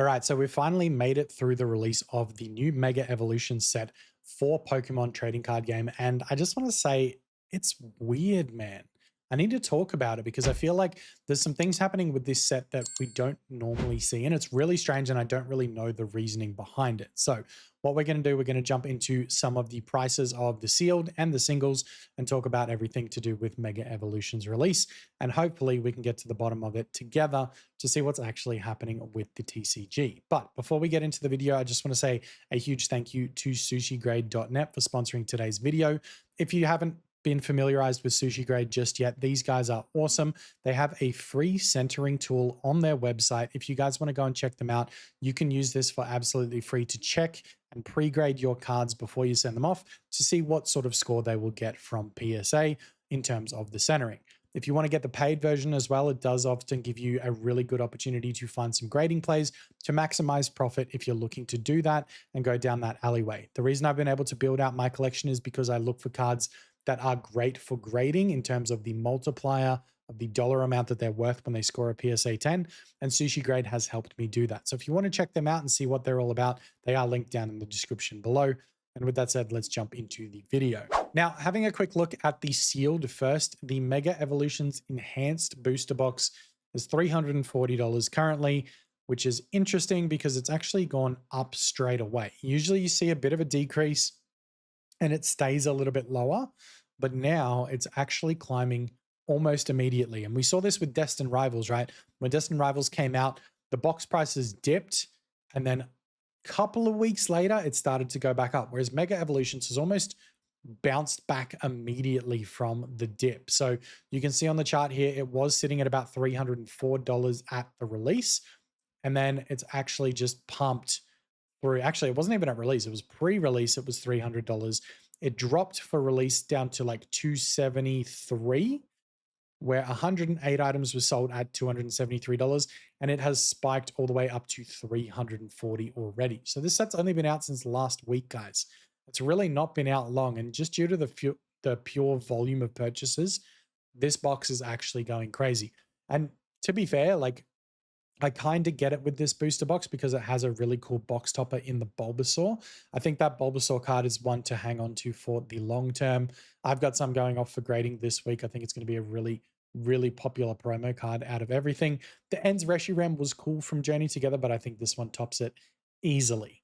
All right, so we finally made it through the release of the new Mega Evolutions set for Pokemon trading card game. And I just want to say it's weird, man. I need to talk about it because I feel like there's some things happening with this set that we don't normally see. And it's really strange, and I don't really know the reasoning behind it. So, what we're going to do, we're going to jump into some of the prices of the sealed and the singles and talk about everything to do with Mega Evolutions release. And hopefully, we can get to the bottom of it together to see what's actually happening with the TCG. But before we get into the video, I just want to say a huge thank you to sushigrade.net for sponsoring today's video. If you haven't been familiarized with Sushi Grade just yet, these guys are awesome. They have a free centering tool on their website. If you guys want to go and check them out, you can use this for absolutely free to check and pre-grade your cards before you send them off to see what sort of score they will get from PSA in terms of the centering. If you want to get the paid version as well, it does often give you a really good opportunity to find some grading plays to maximize profit if you're looking to do that and go down that alleyway. The reason I've been able to build out my collection is because I look for cards that are great for grading in terms of the multiplier of the dollar amount that they're worth when they score a PSA 10, and Sushi Grade has helped me do that. So if you want to check them out and see what they're all about, they are linked down in the description below. And with that said, let's jump into the video. Now, having a quick look at the sealed first, the Mega Evolutions Enhanced Booster Box is $340 currently, which is interesting because it's actually gone up straight away. Usually you see a bit of a decrease and it stays a little bit lower, but now it's actually climbing almost immediately. And we saw this with Destined Rivals, right? When Destined Rivals came out, the box prices dipped, and then a couple of weeks later, it started to go back up, whereas Mega Evolutions has almost bounced back immediately from the dip. So you can see on the chart here, it was sitting at about $304 at the release, and then it's actually just pumped through. Actually, it wasn't even at release. It was pre-release. It was $300. It dropped for release down to like $273, where 108 items were sold at $273, and it has spiked all the way up to $340 already. So this set's only been out since last week, guys. It's really not been out long, and just due to the pure volume of purchases, this box is actually going crazy. And to be fair, like, I kind of get it with this booster box because it has a really cool box topper in the Bulbasaur. I think that Bulbasaur card is one to hang on to for the long term. I've got some going off for grading this week. I think it's going to be a really popular promo card out of everything. The Ends Reshiram was cool from Journey Together, but I think this one tops it easily.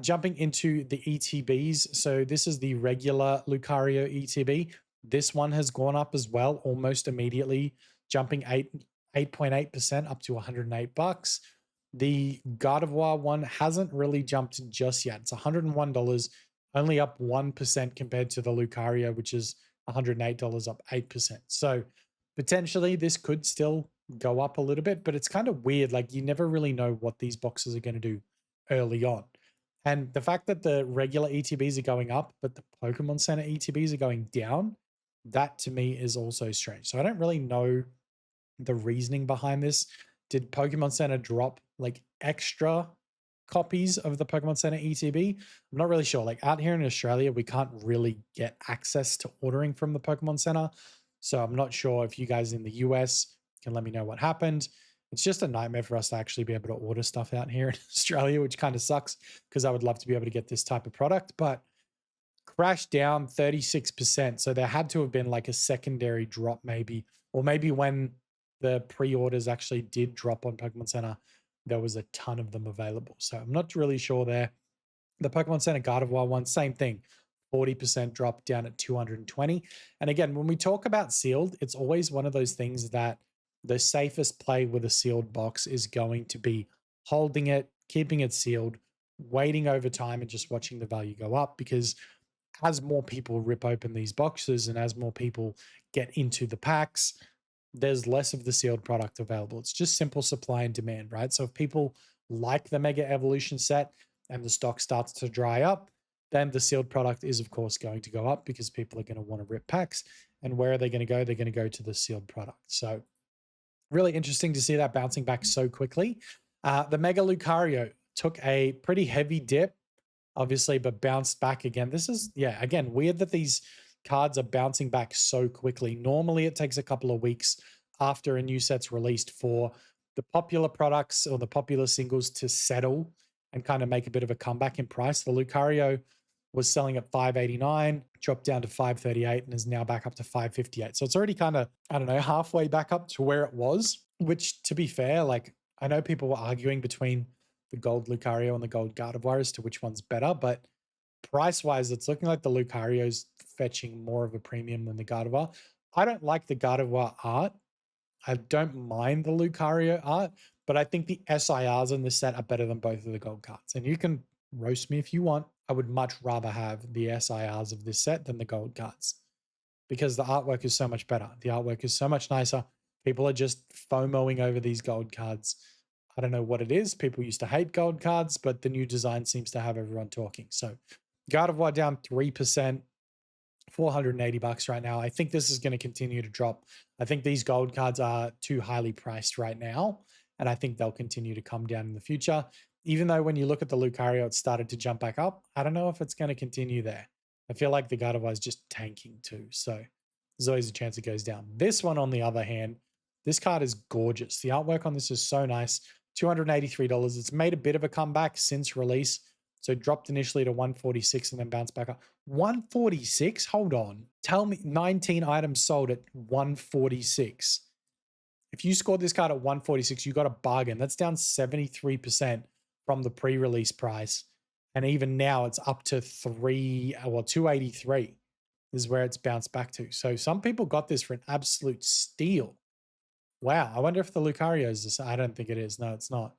Jumping into the ETBs. So this is the regular Lucario ETB. This one has gone up as well, almost immediately, jumping 8.8% up to $108. The Gardevoir one hasn't really jumped just yet. It's $101, only up 1% compared to the Lucario, which is $108, up 8%. So potentially this could still go up a little bit, but it's kind of weird. Like, you never really know what these boxes are going to do early on. And the fact that the regular ETBs are going up, but the Pokemon Center ETBs are going down, that to me is also strange. So I don't really know the reasoning behind this. Did Pokemon Center drop like extra copies of the Pokemon Center ETB? I'm not really sure. Like, out here in Australia, we can't really get access to ordering from the Pokemon Center. So I'm not sure if you guys in the US can let me know what happened. It's just a nightmare for us to actually be able to order stuff out here in Australia, which kind of sucks because I would love to be able to get this type of product, but crashed down 36%. So there had to have been like a secondary drop maybe, or maybe when the pre-orders actually did drop on Pokemon Center, there was a ton of them available. So I'm not really sure there. The Pokemon Center Gardevoir one, same thing, 40% drop down at 220. And again, when we talk about sealed, it's always one of those things that the safest play with a sealed box is going to be holding it, keeping it sealed, waiting over time and just watching the value go up, because as more people rip open these boxes and as more people get into the packs, there's less of the sealed product available. It's just simple supply and demand, right? So if people like the Mega Evolution set and the stock starts to dry up, then the sealed product is, of course, going to go up because people are going to want to rip packs. And where are they going to go? They're going to go to the sealed product. So really interesting to see that bouncing back so quickly. The Mega Lucario took a pretty heavy dip, obviously, but bounced back again. This is, yeah, again, weird that these cards are bouncing back so quickly. Normally, it takes a couple of weeks after a new set's released for the popular products or the popular singles to settle and kind of make a bit of a comeback in price. The Lucario was selling at 589, dropped down to 538, and is now back up to 558. So it's already kind of, I don't know, halfway back up to where it was, which, to be fair, like, I know people were arguing between the gold Lucario and the gold Gardevoir as to which one's better, but price wise, it's looking like the Lucario's fetching more of a premium than the Gardevoir. I don't like the Gardevoir art. I don't mind the Lucario art, but I think the SIRs in this set are better than both of the gold cards. And you can roast me if you want. I would much rather have the SIRs of this set than the gold cards because the artwork is so much better. The artwork is so much nicer. People are just FOMOing over these gold cards. I don't know what it is. People used to hate gold cards, but the new design seems to have everyone talking. So Gardevoir down 3%, $480 right now. I think this is going to continue to drop. I think these gold cards are too highly priced right now, and I think they'll continue to come down in the future. Even though when you look at the Lucario, it started to jump back up. I don't know if it's going to continue there. I feel like the Gardevoir is just tanking too. So there's always a chance it goes down. This one, on the other hand, this card is gorgeous. The artwork on this is so nice. $283. It's made a bit of a comeback since release. So it dropped initially to 146 and then bounced back up. 146? Hold on. Tell me 19 items sold at 146. If you scored this card at 146, you got a bargain. That's down 73% from the pre-release price. And even now it's up to 283 is where it's bounced back to. So some people got this for an absolute steal. Wow. I wonder if the Lucario is this. I don't think it is. No, it's not.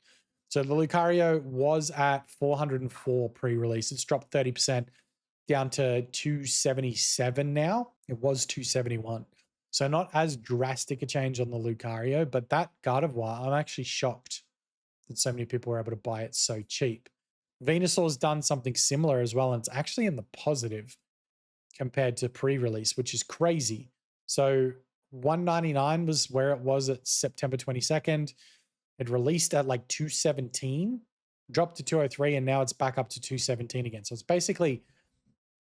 So the Lucario was at 404 pre-release. It's dropped 30% down to 277 now. It was 271. So not as drastic a change on the Lucario, but that Gardevoir, I'm actually shocked that so many people were able to buy it so cheap. Venusaur's done something similar as well, and it's actually in the positive compared to pre-release, which is crazy. So 199 was where it was at September 22nd. It released at like 217, dropped to 203, and now it's back up to 217 again. So it's basically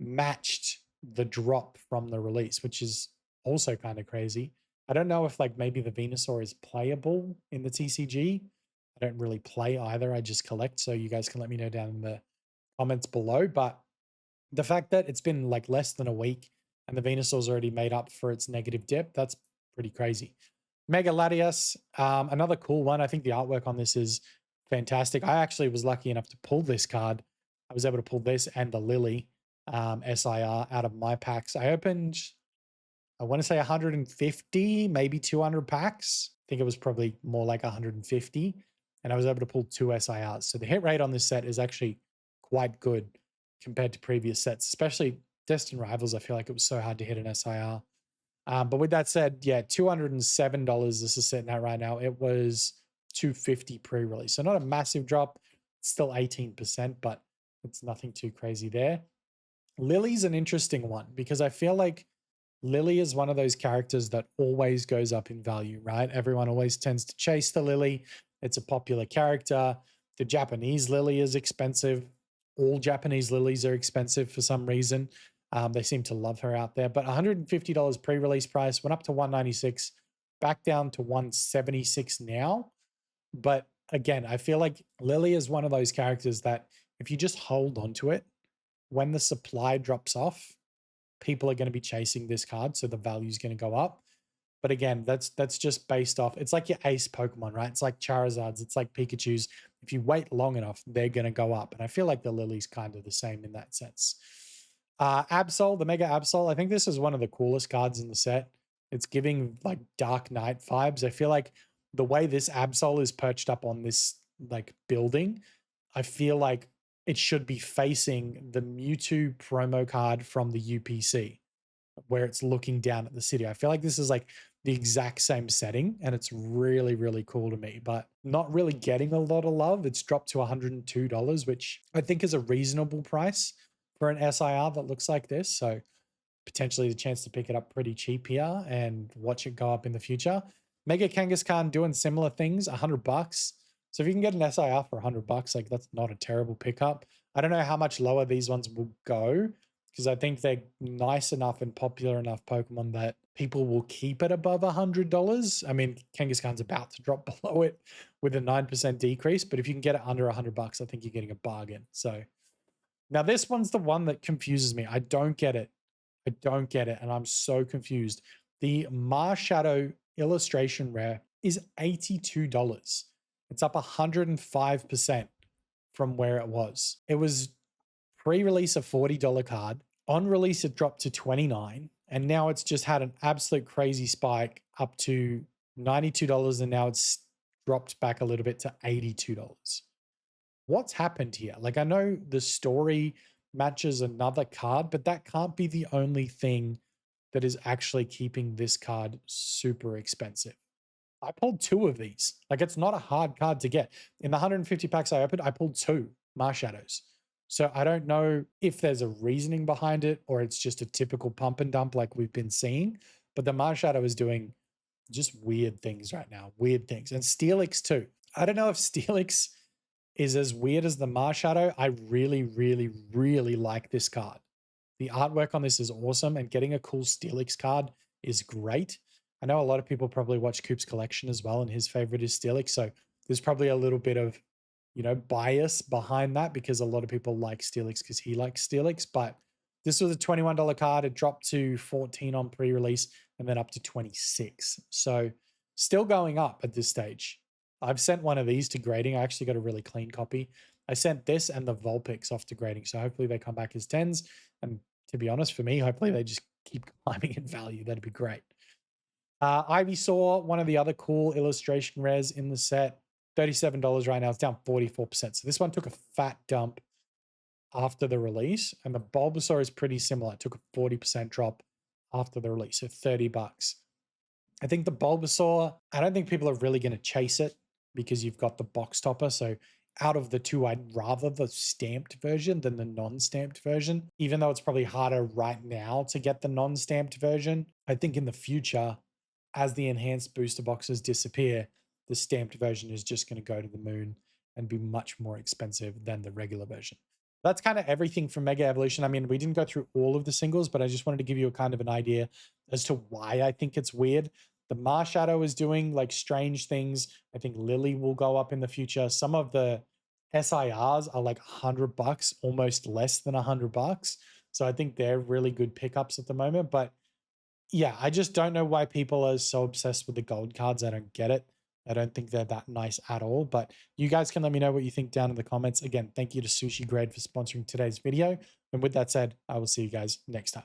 matched the drop from the release, which is also kind of crazy. I don't know if like maybe the Venusaur is playable in the TCG. I don't really play either. I just collect. So you guys can let me know down in the comments below. But the fact that it's been like less than a week and the Venusaur's already made up for its negative dip, that's pretty crazy. Mega Latias, another cool one. I think the artwork on this is fantastic. I actually was lucky enough to pull this card. I was able to pull this and the Lily SIR out of my packs. I opened, I want to say 150, maybe 200 packs. I think it was probably more like 150. And I was able to pull 2 SIRs. So the hit rate on this set is actually quite good compared to previous sets, especially Destined Rivals. I feel like it was so hard to hit an SIR. But with that said, yeah, $207 this is sitting at right now. It was $250 pre-release. So not a massive drop. It's still 18%, but it's nothing too crazy there. Lily's an interesting one because I feel like Lily is one of those characters that always goes up in value, right? Everyone always tends to chase the Lily. It's a popular character. The Japanese Lily is expensive. All Japanese Lilies are expensive for some reason. They seem to love her out there, but $150 pre-release price went up to $196, back down to $176 now. But again, I feel like Lily is one of those characters that if you just hold on to it, when the supply drops off, people are going to be chasing this card, so the value is going to go up. But again, that's just based off, it's like your ace Pokemon, right? It's like Charizards, it's like Pikachus. If you wait long enough, they're going to go up. And I feel like the Lily's kind of the same in that sense. Absol, the Mega Absol, I think this is one of the coolest cards in the set. It's giving like Dark Knight vibes. I feel like the way this Absol is perched up on this like building, I feel like it should be facing the Mewtwo promo card from the UPC, where it's looking down at the city. I feel like this is like the exact same setting, and it's really, really cool to me, but not really getting a lot of love. It's dropped to $102, which I think is a reasonable price for an SIR that looks like this. So potentially the chance to pick it up pretty cheap here and watch it go up in the future. Mega Kangaskhan doing similar things, $100. So if you can get an SIR for $100, like that's not a terrible pickup. I don't know how much lower these ones will go because I think they're nice enough and popular enough Pokemon that people will keep it above $100. I mean, Kangaskhan's about to drop below it with a 9% decrease, but if you can get it under $100, I think you're getting a bargain. So now this one's the one that confuses me. I don't get it. I don't get it, and I'm so confused. The Marshadow illustration rare is $82. It's up 105% from where it was. It was pre-release a $40 card. On release, it dropped to $29, and now it's just had an absolute crazy spike up to $92, and now it's dropped back a little bit to $82. What's happened here? Like, I know the story matches another card, but that can't be the only thing that is actually keeping this card super expensive. I pulled 2 of these. Like, it's not a hard card to get. In the 150 packs I opened, I pulled 2 Marshadows. So I don't know if there's a reasoning behind it or it's just a typical pump and dump like we've been seeing. But the Marshadow is doing just weird things right now. Weird things. And Steelix too. I don't know if Steelix is as weird as the Marshadow. I really, really, really like this card. The artwork on this is awesome, and getting a cool Steelix card is great. I know a lot of people probably watch Coop's collection as well, and his favorite is Steelix. So there's probably a little bit of, bias behind that because a lot of people like Steelix because he likes Steelix. But this was a $21 card. It dropped to 14 on pre-release and then up to 26. So still going up at this stage. I've sent one of these to grading. I actually got a really clean copy. I sent this and the Vulpix off to grading. So hopefully they come back as 10s. And to be honest, for me, hopefully they just keep climbing in value. That'd be great. Ivysaur, one of the other cool illustration rares in the set, $37 right now. It's down 44%. So this one took a fat dump after the release. And the Bulbasaur is pretty similar. It took a 40% drop after the release, so $30. I think the Bulbasaur, I don't think people are really going to chase it because you've got the box topper. So out of the 2, I'd rather the stamped version than the non-stamped version, even though it's probably harder right now to get the non-stamped version. I think in the future, as the enhanced booster boxes disappear, the stamped version is just going to go to the moon and be much more expensive than the regular version. That's kind of everything from Mega Evolution. I mean, we didn't go through all of the singles, but I just wanted to give you a kind of an idea as to why I think it's weird. The Marshadow is doing like strange things. I think Lily will go up in the future. Some of the SIRs are like $100, almost less than $100. So I think they're really good pickups at the moment. But yeah, I just don't know why people are so obsessed with the gold cards. I don't get it. I don't think they're that nice at all, but you guys can let me know what you think down in the comments. Again, thank you to Sushi Grade for sponsoring today's video. And with that said, I will see you guys next time.